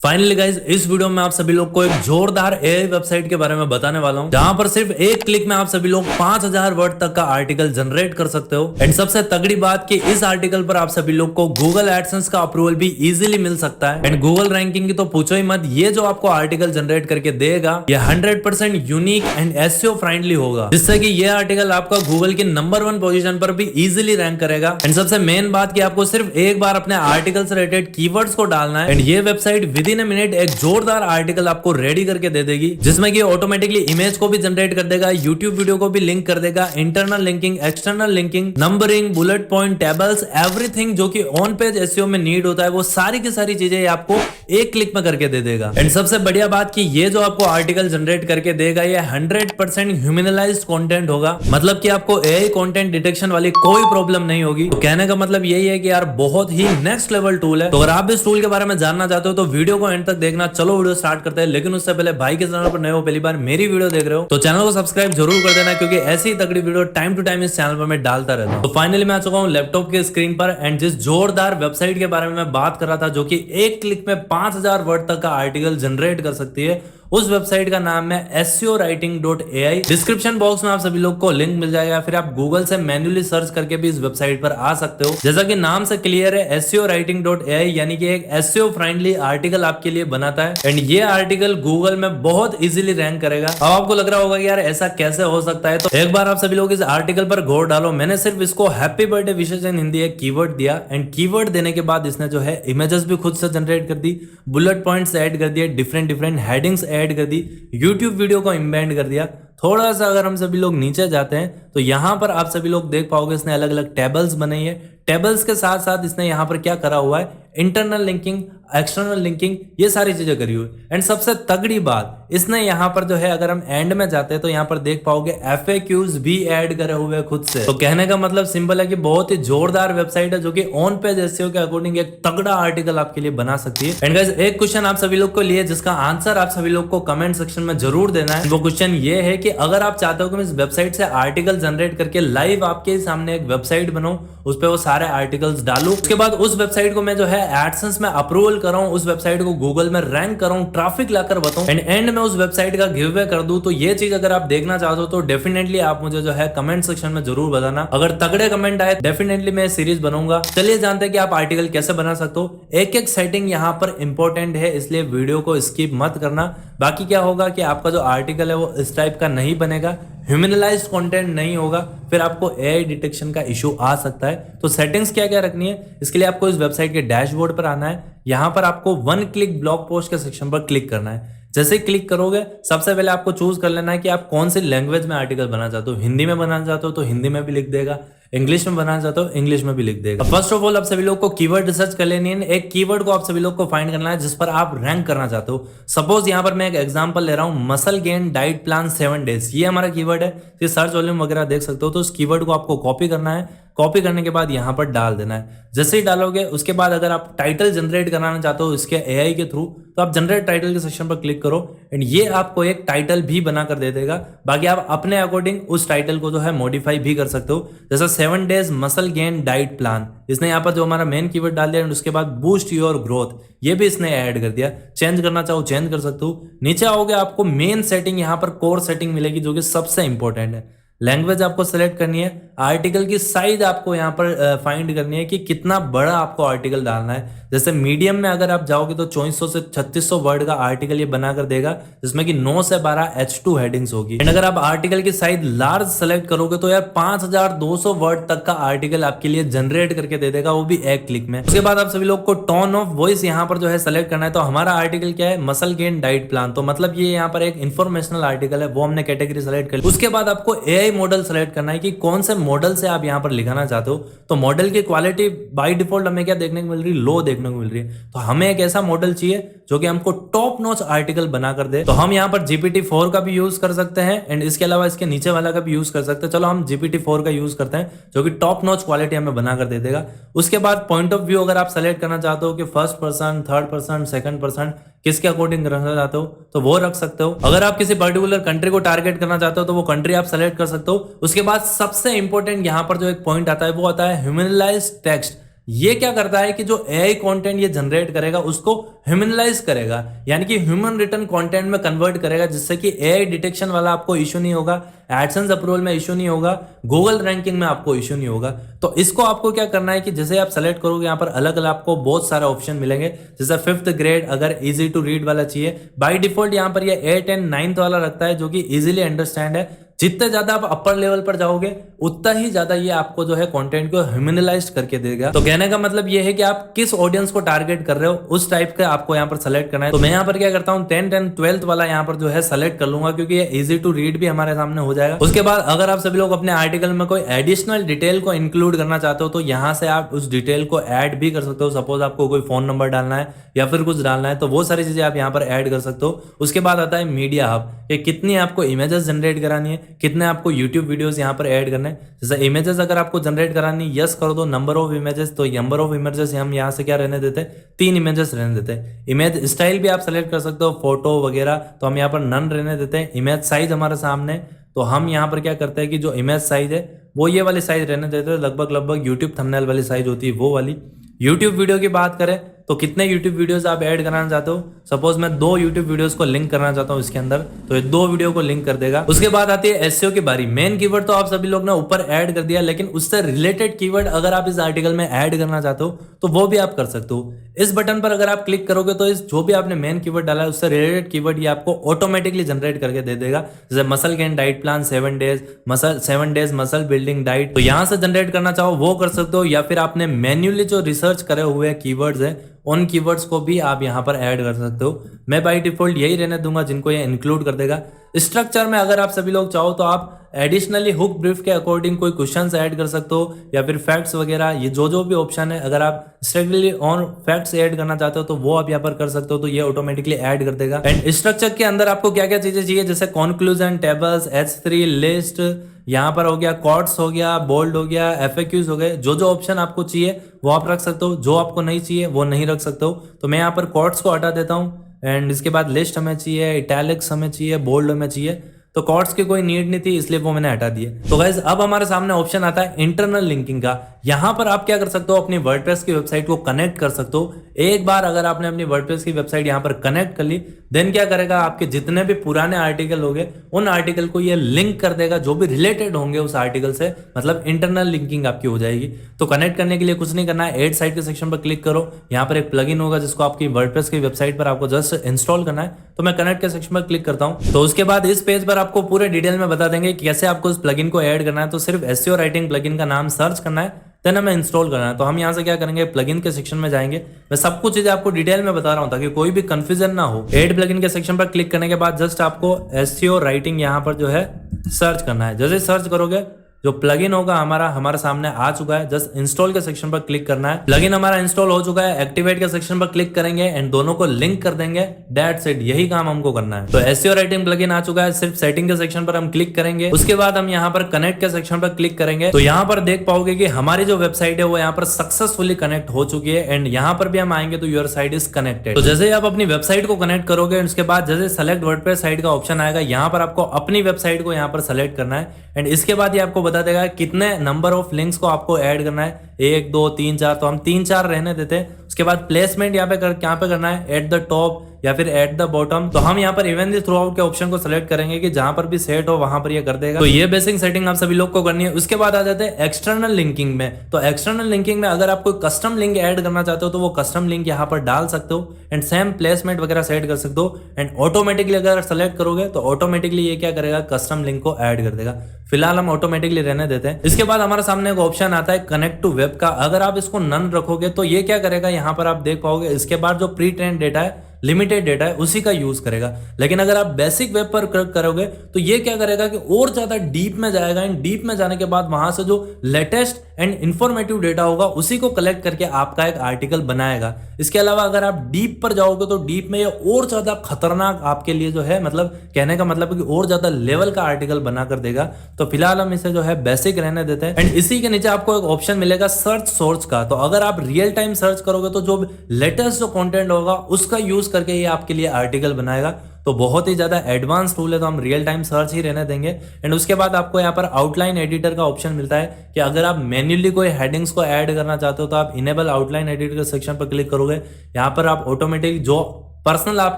Finally guys इस video में आप सभी लोग को एक जोरदार एआई वेबसाइट के बारे में बताने वाला हूं, जहां पर सिर्फ एक क्लिक में आप सभी लोग 5000 वर्ड तक का आर्टिकल जनरेट कर सकते हो। एंड सबसे तगड़ी बात कि इस आर्टिकल पर आप सभी लोग को गूगल एडसेंस का अप्रूवल भी इजीली मिल सकता है। एंड गूगल रैंकिंग की तो पूछो ही मत, ये जो आपको आर्टिकल जनरेट करके देगा ये 100% यूनिक एंड एसईओ फ्रेंडली होगा, जिससे कि ये आर्टिकल आपका गूगल की नंबर 1 पोजीशन पर भी इजीली रैंक करेगा। एंड सबसे मेन बात कि आपको सिर्फ एक बार अपने आर्टिकल से रिलेटेड कीवर्ड्स को डालना है एंड ये website with in a minute एक जोरदार आर्टिकल आपको रेडी करके दे देगी, जिसमें कि ऑटोमेटिकली इमेज को भी जनरेट कर देगा, यूट्यूब वीडियो को भी लिंक कर देगा, internal linking, external linking, numbering, bullet point, tables, everything जो कि ऑन पेज एसईओ में नीड होता है वो सारी की सारी चीजें आपको एक क्लिक में करके दे देगा। एंड सबसे बढ़िया बात कि ये जो आपको आर्टिकल जनरेट करके देगा ये 100% ह्यूमनलाइज्ड कंटेंट होगा, मतलब कि आपको एआई कंटेंट डिटेक्शन वाली कोई प्रॉब्लम नहीं होगी। तो कहने का मतलब यही है कि यार बहुत ही नेक्स्ट लेवल टूल है। तो अगर आप इस टूल के बारे में जानना चाहते हो तो वीडियो को एंड तक देखना। चलो वीडियो स्टार्ट करते हैं, लेकिन उससे पहले भाई के चैनल पर नए हो, पहली बार मेरी वीडियो देख रहे हो तो चैनल को सब्सक्राइब जरूर कर देना, क्योंकि ऐसी तगड़ी वीडियो टाइम टू टाइम इस चैनल पर मैं डालता रहता हूं। तो फाइनली मैं आ चुका हूं लैपटॉप के स्क्रीन पर एंड जिस जोरदार वेबसाइट के बारे में मैं बात कर रहा था, जो कि एक क्लिक में 5000 वर्ड तक का आर्टिकल जनरेट कर सकती है, उस वेबसाइट का नाम है SEOwriting.ai। डिस्क्रिप्शन बॉक्स में आप सभी लोग को लिंक मिल जाएगा, फिर आप गूगल से मैन्युअली सर्च करके भी इस वेबसाइट पर आ सकते हो। जैसा कि नाम से क्लियर है, SEOwriting.ai यानी कि एक एसईओ फ्रेंडली आर्टिकल आपके लिए बनाता है एंड ये आर्टिकल गूगल में बहुत इजीली रैंक करेगा। अब आपको लग रहा होगा कि यार ऐसा कैसे हो सकता है, तो एक बार आप सभी लोग इस आर्टिकल पर गौर डालो। मैंने सिर्फ इसको हैप्पी बर्थडे विशेष इन हिंदी एक कीवर्ड दिया एंड कीवर्ड देने के बाद इसने जो है इमेजेस भी खुद से जनरेट कर दी, बुलेट पॉइंट्स ऐड कर दिए, डिफरेंट हेडिंग्स ऐड कर दी, यूट्यूब वीडियो को इम्बेड कर दिया। थोड़ा सा अगर हम सभी लोग नीचे जाते हैं तो यहां पर आप सभी लोग देख पाओगे इसने अलग अलग टेबल्स बनाई है। टेबल्स के साथ साथ इसने यहां पर क्या करा हुआ है, इंटरनल लिंकिंग, एक्सटर्नल लिंकिंग, ये सारी चीजें करी हुई। एंड सबसे तगड़ी बात इसने यहां पर जो है, अगर हम एंड में जाते हैं तो यहां पर देख पाओगे FAQs भी ऐड करे हुए खुद से। तो कहने का मतलब सिंपल है कि बहुत ही जोरदार वेबसाइट है, जो कि ऑन पेज एसईओ के अकॉर्डिंग एक तगड़ा आर्टिकल आपके लिए बना सकती है। एंड गाइस एक क्वेश्चन आप सभी लोग को लिए, जिसका आंसर आप सभी लोग को कमेंट सेक्शन में जरूर देना है। वो क्वेश्चन ये है कि अगर आप चाहते हो कि मैं इस वेबसाइट से आर्टिकल जनरेट करके लाइव आपके सामने एक वेबसाइट बनाऊं, उस पर वो सारे आर्टिकल्स डालूं, उसके बाद उस वेबसाइट को मैं जो है एडसेंस में अप्रूवल कराऊं, उस वेबसाइट को गूगल में रैंक कराऊं, ट्रैफिक लाकर बताऊं एंड एंड में उस वेबसाइट का गिव अवे कर दूं, तो ये चीज अगर आप देखना चाहते हो तो डेफिनेटली आप मुझे जो है कमेंट सेक्शन में जरूर बताना। अगर तगड़े कमेंट आए डेफिनेटली मैं सीरीज बनाऊंगा। चलिए जानते हैं कि आप आर्टिकल कैसे बना सकते हो। एक एक सेटिंग यहाँ पर इंपॉर्टेंट है, इसलिए वीडियो को स्किप मत करना। बाकी क्या होगा कि आपका जो आर्टिकल है वो इस टाइप का नहीं बनेगा, ह्यूमनलाइज्ड कंटेंट नहीं होगा, फिर आपको एआई डिटेक्शन का इशू आ सकता है। तो सेटिंग्स क्या क्या रखनी है, इसके लिए आपको इस वेबसाइट के डैशबोर्ड पर आना है। यहां पर आपको 1 क्लिक ब्लॉग पोस्ट के सेक्शन पर क्लिक करना है। जैसे ही क्लिक करोगे सबसे पहले आपको चूज कर लेना है कि आप कौन सी लैंग्वेज में आर्टिकल बनाना चाहते हो। हिंदी में बनाना चाहते हो तो हिंदी में भी लिख देगा, इंग्लिश में बनाना चाहते हो इंग्लिश में भी लिख देगा। फर्स्ट ऑफ ऑल आप सभी लोग को कीवर्ड रिसर्च कर लेनी है। एक कीवर्ड को आप सभी लोग को फाइंड करना है जिस पर आप रैंक करना चाहते हो। सपोज यहां पर मैं एक एग्जांपल ले रहा हूं, muscle gain diet plan 7 days, ये हमारा कीवर्ड है। ये सर्च वॉल्यूम वगैरह देख सकते हो। तो उस कीवर्ड को आपको कॉपी करना है, कॉपी करने के बाद यहां पर डाल देना है। जैसे ही डालोगे उसके बाद अगर आप टाइटल जनरेट कराना चाहते हो इसके एआई के थ्रू, तो आप जनरेट टाइटल के सेक्शन पर क्लिक करो एंड ये आपको एक टाइटल भी बनाकर दे देगा। बाकी आप अपने अकॉर्डिंग उस टाइटल को जो है मॉडिफाई भी कर सकते हो। जैसे 7 days muscle gain diet plan, इसने यहाँ पर जो हमारा मेन कीवर्ड डाल दिया, उसके बाद बूस्ट योर ग्रोथ, ये भी इसने ऐड कर दिया। चेंज करना चाहो चेंज कर सकते हो। नीचे आओगे आपको मेन सेटिंग, यहाँ पर कोर सेटिंग मिलेगी, जो कि सबसे इंपॉर्टेंट है। लैंग्वेज आपको सेलेक्ट करनी है, आर्टिकल की साइज आपको यहाँ पर फाइंड करनी है कि कितना बड़ा आपको आर्टिकल डालना है। जैसे मीडियम में अगर आप जाओगे तो 2400 से 3600 वर्ड का आर्टिकल ये बनाकर देगा, जिसमें कि 9 से 12 H2 हेडिंग्स होगी। एंड अगर आप आर्टिकल की साइज लार्ज सेलेक्ट करोगे तो यार 5200 वर्ड तक का आर्टिकल आपके लिए जनरेट करके दे देगा, वो भी एक क्लिक में। उसके बाद आप सभी लोग को टोन ऑफ वॉइस यहाँ पर जो है सेलेक्ट करना है। तो हमारा आर्टिकल क्या है, मसल गेन डाइट प्लान, तो मतलब ये यहाँ पर एक इंफॉर्मेशनल आर्टिकल है, वो हमने कैटेगरी सेलेक्ट कर ली। उसके बाद आपको एआई मॉडल सेलेक्ट करना है कि कौन से मॉडल से आप यहां पर लिखाना चाहते हो। तो मॉडल की क्वालिटी बाय डिफॉल्ट हमें क्या देखने को मिल रही है, लो देखने को मिल रही है। तो हमें एक ऐसा मॉडल चाहिए जो कि हमको टॉप नॉच आर्टिकल बनाकर दे। तो हम यहां पर GPT-4 का भी यूज कर सकते हैं एंड इसके अलावा इसके नीचे वाला का भी यूज कर सकते हैं। चलो हम GPT-4 का यूज करते हैं, जो कि टॉप नॉच क्वालिटी हमें बनाकर दे देगा। उसके बाद पॉइंट ऑफ व्यू अगर आप सेलेक्ट करना चाहते हो कि first person, third person, second person, किसके अकॉर्डिंग रखना चाहते हो तो वो रख सकते हो। अगर आप किसी पर्टिकुलर कंट्री को टारगेट करना चाहते हो तो वो कंट्री आप सेलेक्ट कर सकते हो। उसके बाद सबसे इंपॉर्टेंट यहाँ पर जो एक पॉइंट आता है वो आता है ह्यूमनलाइज्ड टेक्स्ट। ये क्या करता है कि जो एआई कंटेंट ये जनरेट करेगा उसको ह्यूमनलाइज करेगा, यानी कि ह्यूमन रिटन कंटेंट में कन्वर्ट करेगा, जिससे कि एआई डिटेक्शन वाला आपको इशू नहीं होगा, एडसेंस अप्रूवल में इशू नहीं होगा, गूगल रैंकिंग में आपको इशू नहीं होगा। तो इसको आपको क्या करना है कि जैसे आप सेलेक्ट करोगे यहाँ पर अलग अलग आपको बहुत सारे ऑप्शन मिलेंगे। जैसे 5th ग्रेड अगर इजी टू रीड वाला चाहिए, बाय डिफॉल्ट यहाँ पर ये 8 एंड 9th वाला रखता है जो कि इजीली अंडरस्टैंड है। जितने ज्यादा आप अपर लेवल पर जाओगे उतना ही ज्यादा ये आपको जो है कंटेंट को ह्यूमनलाइज करके देगा। तो कहने का मतलब ये है कि आप किस ऑडियंस को टारगेट कर रहे हो उस टाइप का आपको यहाँ पर सेलेक्ट करना है। तो मैं यहाँ पर क्या करता हूँ 10th एंड 12th वाला यहाँ पर जो है सेलेक्ट कर लूंगा, क्योंकि ये इजी टू रीड भी हमारे सामने हो जाएगा। उसके बाद अगर आप सभी लोग अपने आर्टिकल में कोई एडिशनल डिटेल को इंक्लूड करना चाहते हो तो यहाँ से आप उस डिटेल को ऐड भी कर सकते हो। सपोज आपको कोई फोन नंबर डालना है या फिर कुछ डालना है तो वो सारी चीजें आप यहाँ पर ऐड कर सकते हो। उसके बाद आता है मीडिया हब, कि कितनी आपको इमेजेस जनरेट करानी है, कितने आपको यूट्यूब वीडियोस यहाँ पर ऐड करने हैं। जैसे इमेजेस अगर आपको जनरेट करानी यस कर दो, नंबर ऑफ इमेजेस, तो नंबर ऑफ इमेजेस हम यहाँ से क्या रहने देते हैं, 3 इमेजेस रहने देते हैं। इमेज स्टाइल भी आप सेलेक्ट कर सकते हो, फोटो वगैरह, तो हम यहाँ पर नन रहने देते हैं। इमेज साइज हमारे सामने, तो हम यहाँ पर क्या करते हैं कि जो इमेज साइज है वो ये वाली साइज रहने देते हैं, लगभग यूट्यूब थंबनेल वाली साइज होती है वो वाली। यूट्यूब वीडियो की बात करें तो कितने यूट्यूब वीडियोस आप ऐड कराना चाहते हो, सपोज मैं 2 यूट्यूब वीडियोस को लिंक करना चाहता हूं इसके अंदर, तो ये 2 वीडियो को लिंक कर देगा। उसके बाद आती है एसईओ की बारी। मेन कीवर्ड तो आप सभी लोग ने ऊपर ऐड कर दिया, लेकिन उससे रिलेटेड कीवर्ड अगर आप इस आर्टिकल में ऐड करना चाहते हो तो वो भी आप कर सकते हो। इस बटन पर अगर आप क्लिक करोगे तो इस जो भी आपने मेन कीवर्ड डाला है उससे रिलेटेड कीवर्ड ये आपको ऑटोमेटिकली जनरेट करके दे देगा। जैसे muscle gain diet plan 7 days muscle building diet, तो यहां से जनरेट करना चाहो वो कर सकते हो, या फिर आपने मैन्युअली जो रिसर्च करे हुए कीवर्ड्स है उन कीवर्ड्स को भी आप यहां पर ऐड कर सकते हो। मैं बाय डिफॉल्ट यही रहने दूंगा जिनको ये इंक्लूड कर देगा। स्ट्रक्चर में अगर आप सभी लोग चाहो तो आप एडिशनली हुक ब्रीफ के अकॉर्डिंग कोई क्वेश्चंस ऐड कर सकते हो, या फिर फैक्ट्स वगैरह, ये जो भी ऑप्शन है अगर आप स्ट्रिक्टली ऑन फैक्ट्स ऐड करना चाहते हो तो वो आप यहाँ पर कर सकते हो, तो ये ऑटोमेटिकली ऐड कर देगा। एंड स्ट्रक्चर के अंदर आपको क्या क्या चीजें चाहिए, जैसे कंक्लूजन, टेबल्स, H3 लिस्ट, यहाँ पर हो गया कॉर्ड्स, हो गया बोल्ड, हो गया FAQs, हो गए। जो ऑप्शन आपको चाहिए वो आप रख सकते हो, जो आपको नहीं चाहिए वो नहीं रख सकते हो। तो मैं यहाँ पर कॉर्ड्स को हटा देता हूँ, एंड इसके बाद लिस्ट हमें चाहिए, इटैलिक्स हमें चाहिए, बोल्ड हमें चाहिए। तो कॉर्ड्स की कोई नीड नहीं थी इसलिए वो मैंने हटा दिए। तो गाइस अब हमारे सामने ऑप्शन आता है इंटरनल लिंकिंग का। यहां पर आप क्या कर सकते हो, अपनी वर्डप्रेस की वेबसाइट को कनेक्ट कर सकते हो। एक बार अगर आपने अपनी वर्डप्रेस की वेबसाइट यहां पर कनेक्ट कर ली, देन क्या करेगा, आपके जितने भी पुराने आर्टिकल होंगे उन आर्टिकल को ये लिंक कर देगा जो भी रिलेटेड होंगे उस आर्टिकल से, मतलब इंटरनल लिंकिंग आपकी हो जाएगी। तो कनेक्ट करने के लिए कुछ नहीं करना है, ऐड साइट के सेक्शन पर क्लिक करो, यहाँ पर एक प्लगइन होगा जिसको आपकी वर्डप्रेस की वेबसाइट पर आपको जस्ट इंस्टॉल करना है। तो मैं कनेक्ट के सेक्शन पर क्लिक करता हूँ। तो उसके बाद इस पेज पर आपको पूरे डिटेल में बता देंगे कि कैसे आपको इस प्लगइन को ऐड करना है। तो सिर्फ एसईओ राइटिंग प्लगइन का नाम सर्च करना है, देन हमें इंस्टॉल करना है। तो हम यहाँ से क्या करेंगे, प्लगइन के सेक्शन में जाएंगे। मैं सब कुछ चीजें आपको डिटेल में बता रहा हूँ ताकि कोई भी कंफ्यूजन ना हो। ऐड प्लगइन के सेक्शन पर क्लिक करने के बाद जस्ट आपको एसईओ राइटिंग यहाँ पर जो है सर्च करना है। जैसे सर्च करोगे जो प्लगइन होगा हमारे सामने आ चुका है। जस्ट इंस्टॉल के सेक्शन पर क्लिक करना है। प्लगइन हमारा इंस्टॉल हो चुका है। एक्टिवेट के सेक्शन पर क्लिक करेंगे एंड दोनों को लिंक कर देंगे। दैट्स इट, यही काम हमको करना है। तो एसईओ राइटिंग प्लगइन आ चुका है। सिर्फ सेटिंग के सेक्शन पर हम क्लिक करेंगे। उसके बाद हम यहाँ पर कनेक्ट के सेक्शन पर क्लिक करेंगे। तो यहाँ पर देख पाओगे कि हमारी जो वेबसाइट है वो यहाँ पर सक्सेसफुली कनेक्ट हो चुकी है। एंड यहाँ पर भी हम आएंगे तो योर साइट इज कनेक्टेड। तो जैसे आप अपनी वेबसाइट को कनेक्ट करोगे उसके बाद जैसे सेलेक्ट वर्डप्रेस साइट का ऑप्शन आएगा, यहाँ पर आपको अपनी वेबसाइट को यहाँ पर सेलेक्ट करना है। एंड इसके बाद ये आपको बता देगा कितने नंबर ऑफ लिंक्स को आपको ऐड करना है, 1 2 3 4। तो हम 3 4 रहने देते हैं। उसके बाद प्लेसमेंट यहाँ पे करना है, एट द टॉप या फिर एट द बॉटम। तो हम यहाँ पर इवेंटली थ्रू आउट के ऑप्शन को सिलेक्ट करेंगे कि जहां पर भी सेट हो वहां पर ये कर देगा। तो ये बेसिक सेटिंग आप सभी लोग को करनी है। उसके बाद आ जाते हैं एक्सटर्नल लिंकिंग में। तो एक्सटर्नल लिंकिंग में अगर आप कोई कस्टम लिंक ऐड करना चाहते हो तो वो कस्टम लिंक यहाँ पर डाल सकते हो एंड सेम प्लेसमेंट वगैरह सेट कर सकते हो। एंड ऑटोमेटिकली अगर सेलेक्ट करोगे तो ऑटोमेटिकली ये क्या करेगा, कस्टम लिंक को ऐड कर देगा। फिलहाल हम ऑटोमेटिकली रहने देते हैं। इसके बाद हमारे सामने एक ऑप्शन आता है कनेक्ट टू वेब का। अगर आप इसको नन रखोगे तो ये क्या करेगा, यहाँ पर आप देख पाओगे इसके बाद जो प्री ट्रेन्ड डेटा है, लिमिटेड डेटा है, उसी का यूज करेगा। लेकिन अगर आप बेसिक वेब पर क्लिक करोगे तो ये क्या करेगा कि और ज्यादा डीप में जाएगा। एंड डीप में जाने के बाद वहां से जो लेटेस्ट एंड इंफॉर्मेटिव डेटा होगा उसी को कलेक्ट करके आपका एक आर्टिकल बनाएगा। इसके अलावा अगर आप डीप पर जाओगे तो डीप में ये और ज्यादा खतरनाक आपके लिए जो है, मतलब कहने का मतलब कि और ज्यादा लेवल का आर्टिकल बना कर देगा। तो फिलहाल हम इसे जो है बेसिक रहने देते हैं। एंड इसी के नीचे आपको एक ऑप्शन मिलेगा सर्च सोर्स का। तो अगर आप रियल टाइम सर्च करोगे तो जो लेटेस्ट जो कंटेंट होगा उसका यूज करके ये आपके लिए आर्टिकल बनाएगा। तो बहुत ही ज्यादा एडवांस टूल है, तो हम रियल टाइम सर्च ही रहने देंगे। एंड उसके बाद आपको यहाँ पर आउटलाइन एडिटर का ऑप्शन मिलता है कि अगर आप मैन्युअली कोई हेडिंग्स को ऐड करना चाहते हो तो आप इनेबल आउटलाइन एडिटर सेक्शन पर क्लिक करोगे। यहाँ पर आप ऑटोमेटिक जो पर्सनल आप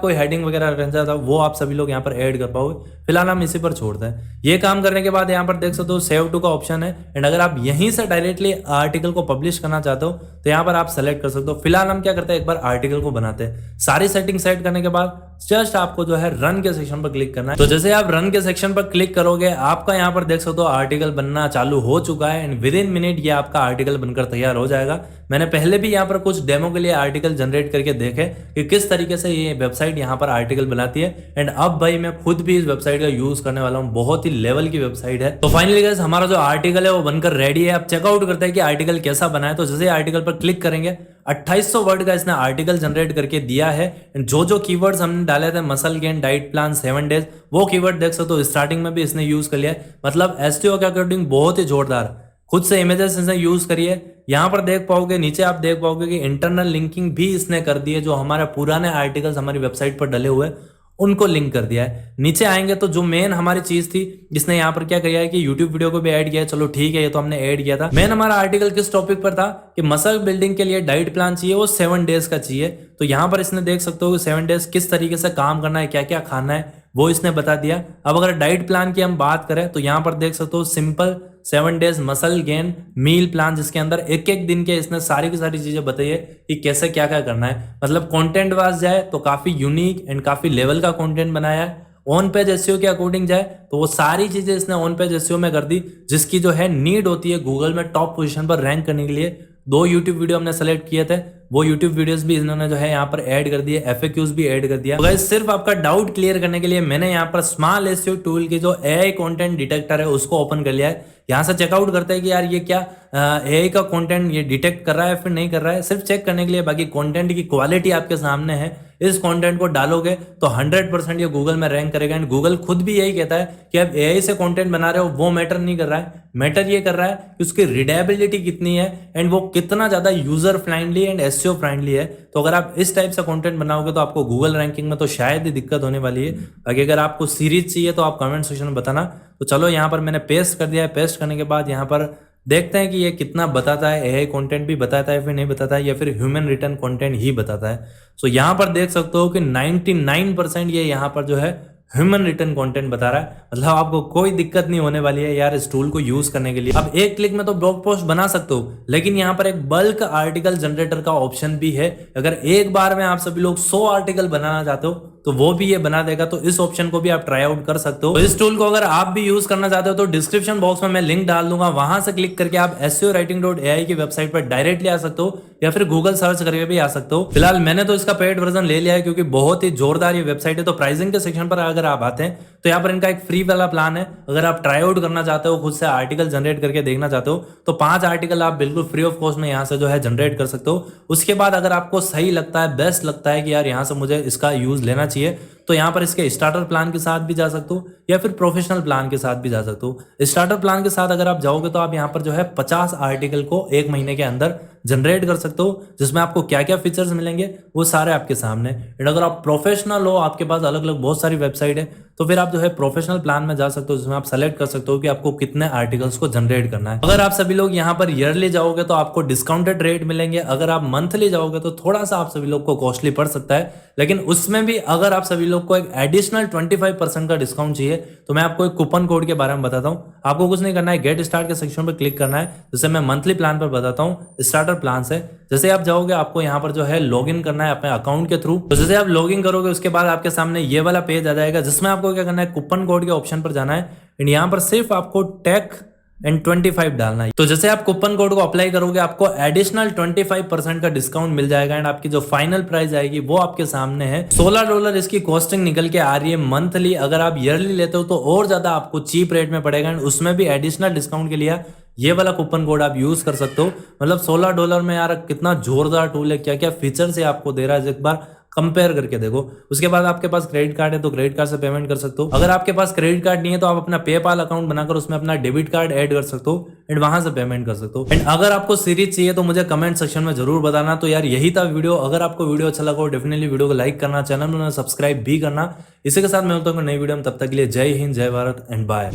कोई हेडिंग वगैरह रहना चाहता वो आप सभी लोग यहाँ पर ऐड कर पाओगे। फिलहाल हम इसी पर छोड़ते हैं। ये काम करने के बाद यहाँ पर देख सकते हो सेव टू का ऑप्शन है। एंड अगर आप यहीं से डायरेक्टली आर्टिकल को पब्लिश करना चाहते हो तो यहाँ पर आप सेलेक्ट कर सकते हो। फिलहाल हम क्या करते हैं, एक बार आर्टिकल को बनाते हैं। सारी सेटिंग सेट करने के बाद जस्ट आपको जो है रन के सेक्शन पर क्लिक करना है। तो जैसे आप रन के सेक्शन पर क्लिक करोगे आपका यहाँ पर देख सकते हो आर्टिकल बनना चालू हो चुका है। एंड विद इन मिनट ये आपका आर्टिकल बनकर तैयार हो जाएगा। मैंने पहले भी यहाँ पर कुछ डेमो के लिए आर्टिकल जनरेट करके देखे कि किस तरीके से ये वेबसाइट यहाँ पर आर्टिकल बनाती है। एंड अब भाई मैं खुद भी इस वेबसाइट का यूज करने वाला हूँ, बहुत ही लेवल की वेबसाइट है। तो फाइनली गाइस हमारा जो आर्टिकल है वो बनकर रेडी है। अब चेकआउट करते हैं कि आर्टिकल कैसा बना है। तो जैसे आर्टिकल पर क्लिक करेंगे 2800 वर्ड का इसने आर्टिकल जनरेट करके दिया है। जो जो कीवर्ड्स हमने डाले थे muscle gain, diet plan, 7 days, वो कीवर्ड देख सकते हो स्टार्टिंग में भी इसने यूज कर लिया है। मतलब एसईओ के अकॉर्डिंग बहुत ही जोरदार। खुद से इमेजेस इसने यूज करिए। यहाँ पर देख पाओगे, नीचे आप देख पाओगे कि इंटरनल लिंकिंग भी इसने कर दी है। जो हमारे पुराने आर्टिकल्स हमारी वेबसाइट पर डले हुए उनको लिंक कर दिया है। नीचे आएंगे तो जो मेन हमारी चीज थी जिसने यहाँ पर क्या किया है कि यूट्यूब वीडियो को भी ऐड किया है। चलो ठीक है, ये तो हमने ऐड किया था। मेन हमारा आर्टिकल किस टॉपिक पर था कि मसल बिल्डिंग के लिए डाइट प्लान चाहिए, वो 7 डेज का चाहिए। तो यहाँ पर इसने देख सकते हो कि 7 डेज किस तरीके से काम करना है, क्या क्या खाना है, वो इसने बता दिया। अब अगर डाइट प्लान की हम बात करें तो यहाँ पर देख सकते हो simple 7 days muscle gain meal plan, जिसके अंदर एक एक दिन के इसने सारी की सारी चीजें बताई है कि कैसे क्या क्या करना है। मतलब कंटेंट वाइज जाए तो काफी यूनिक एंड काफी लेवल का कंटेंट बनाया है। ऑन पेज एसईओ के अकॉर्डिंग जाए तो वो सारी चीजें इसने ऑन पेज एसईओ में कर दी, जिसकी जो है नीड होती है गूगल में टॉप पोजीशन पर रैंक करने के लिए। 2 यूट्यूब वीडियो हमने सेलेक्ट किए थे, वो यूट्यूब वीडियोस भी इन्होंने जो है यहाँ पर ऐड कर दिए, एफएक्यूज भी ऐड कर दिया। तो गाइस सिर्फ आपका डाउट क्लियर करने के लिए मैंने यहाँ पर स्मॉल एसईओ टूल की जो एआई कंटेंट डिटेक्टर है उसको ओपन कर लिया है। यहाँ से चेकआउट करते हैं कि यार ये क्या एआई का कंटेंट ये डिटेक्ट कर रहा है फिर नहीं कर रहा है, सिर्फ चेक करने के लिए। बाकी कंटेंट की क्वालिटी आपके सामने है। इस कंटेंट को डालोगे तो 100% ये गूगल में रैंक करेगा। एंड गूगल खुद भी यही कहता है कि आप एआई से कंटेंट बना रहे हो वो मैटर नहीं कर रहा है, मैटर ये कर रहा है कि उसकी रीडेबिलिटी कितनी है एंड वो कितना ज्यादा user friendly and SEO friendly है। तो अगर आप इस टाइप से कंटेंट बनाओगे तो आपको गूगल रैंकिंग में तो शायद ही दिक्कत होने वाली है। बाकी अगर आपको सीरीज चाहिए तो आप कमेंट सेक्शन में बताना। तो चलो यहाँ पर मैंने पेस्ट कर दिया है। पेस्ट करने के बाद यहाँ पर देखते हैं कि ये कितना बताता है, एआई कंटेंट भी बताता है फिर नहीं बताता है, या फिर ह्यूमन रिटर्न कंटेंट ही बताता है। सो यहाँ पर देख सकते हो कि 99% ये यहाँ पर जो है ह्यूमन रिटर्न कंटेंट बता रहा है। मतलब आपको कोई दिक्कत नहीं होने वाली है यार इस टूल को यूज करने के लिए। अब एक क्लिक में तो ब्लॉग पोस्ट बना सकते हो, लेकिन यहाँ पर एक बल्क आर्टिकल जनरेटर का ऑप्शन भी है। अगर एक बार में आप सभी लोग 100 आर्टिकल बनाना चाहते हो तो वो भी ये बना देगा। तो इस ऑप्शन को भी आप ट्राई आउट कर सकते हो। तो इस टूल को अगर आप भी यूज करना चाहते हो तो डिस्क्रिप्शन बॉक्स में मैं लिंक डाल दूंगा, वहां से क्लिक करके आप SEOwriting.ai की वेबसाइट पर डायरेक्टली आ सकते हो या फिर गूगल सर्च करके भी आ सकते हो। फिलहाल मैंने तो इसका पेड वर्जन ले लिया है क्योंकि बहुत ही जोरदार ये वेबसाइट है। तो प्राइसिंग के सेक्शन पर अगर आप आते हैं तो यहाँ पर इनका एक फ्री वाला प्लान है। अगर आप ट्राई आउट करना चाहते हो, खुद से आर्टिकल जनरेट करके देखना चाहते हो तो 5 आर्टिकल आप बिल्कुल फ्री ऑफ कॉस्ट में यहाँ से जो है जनरेट कर सकते हो। उसके बाद अगर आपको सही लगता है, बेस्ट लगता है कि यार यहाँ से मुझे इसका यूज लेना चाहिए, तो यहाँ पर इसके स्टार्टर प्लान के साथ भी जा सकते हो या फिर प्रोफेशनल प्लान के साथ भी जा सकते हो। स्टार्टर प्लान के साथ अगर आप जाओगे तो आप यहाँ पर जो है 50 आर्टिकल को 1 महीने के अंदर जनरेट कर सकते हो, जिसमें आपको क्या क्या फीचर्स मिलेंगे वो सारे आपके सामने। एंड अगर आप प्रोफेशनल हो, आपके पास अलग अलग बहुत सारी वेबसाइट है, तो फिर आप जो है प्रोफेशनल प्लान में जा सकते हो, जिसमें आप सेलेक्ट कर सकते हो कि आपको कितने आर्टिकल्स को जनरेट करना है। अगर आप सभी लोग यहाँ पर ईयरली जाओगे तो आपको डिस्काउंटेड रेट मिलेंगे। अगर आप मंथली जाओगे तो थोड़ा सा आप सभी लोग को कॉस्टली पड़ सकता है, लेकिन उसमें भी अगर आप सभी लोग को एक एडिशनल 25% का डिस्काउंट चाहिए तो मैं आपको एक कूपन कोड के बारे में बताता हूँ। आपको कुछ नहीं करना है, गेट स्टार्ट के सेक्शन पर क्लिक करना है। जैसे मैं मंथली प्लान पर बताता हूँ, स्टार्टर प्लान से जैसे आप जाओगे आपको यहाँ पर जो है लॉगिन करना है अपने अकाउंट के थ्रू। तो जैसे आप लॉगिन करोगे उसके बाद आपके सामने ये वाला पेज आ जाएगा, जिसमें आपको क्या करना है, कूपन कोड के ऑप्शन पर जाना है एंड यहाँ पर सिर्फ आपको टेक एंड 25 डालना है। तो जैसे आप कूपन कोड को अप्लाई करोगे आपको एडिशनल 25% का डिस्काउंट मिल जाएगा एंड आपकी जो फाइनल प्राइस आएगी वो आपके सामने है। $16 इसकी कॉस्टिंग निकल के आ रही है मंथली। अगर आप ईयरली लेते हो तो और ज्यादा आपको चीप रेट में पड़ेगा एंड उसमें भी एडिशनल डिस्काउंट के लिए ये वाला कूपन कोड आप यूज कर सकते हो। मतलब $16 में यार कितना जोरदार टूल है, क्या क्या फीचर्स है आपको दे रहा है। एक बार कंपेयर करके देखो। उसके बाद आपके पास क्रेडिट कार्ड है तो क्रेडिट कार्ड से पेमेंट कर सकते हो। अगर आपके पास क्रेडिट कार्ड नहीं है तो आप अपना पेपाल अकाउंट बनाकर उसमें अपना डेबिट कार्ड ऐड कर सकते हो एंड वहां से पेमेंट कर सकते हो। एंड अगर आपको सीरीज चाहिए तो मुझे कमेंट सेक्शन में जरूर बताना। तो यार यही था वीडियो। अगर आपको वीडियो अच्छा लगा हो डेफिनेटली वीडियो को लाइक करना, चैनल में सब्सक्राइब भी करना। इसी के साथ मैं होता हूँ नई वीडियो में, तब तक के लिए जय हिंद, जय भारत एंड बाय।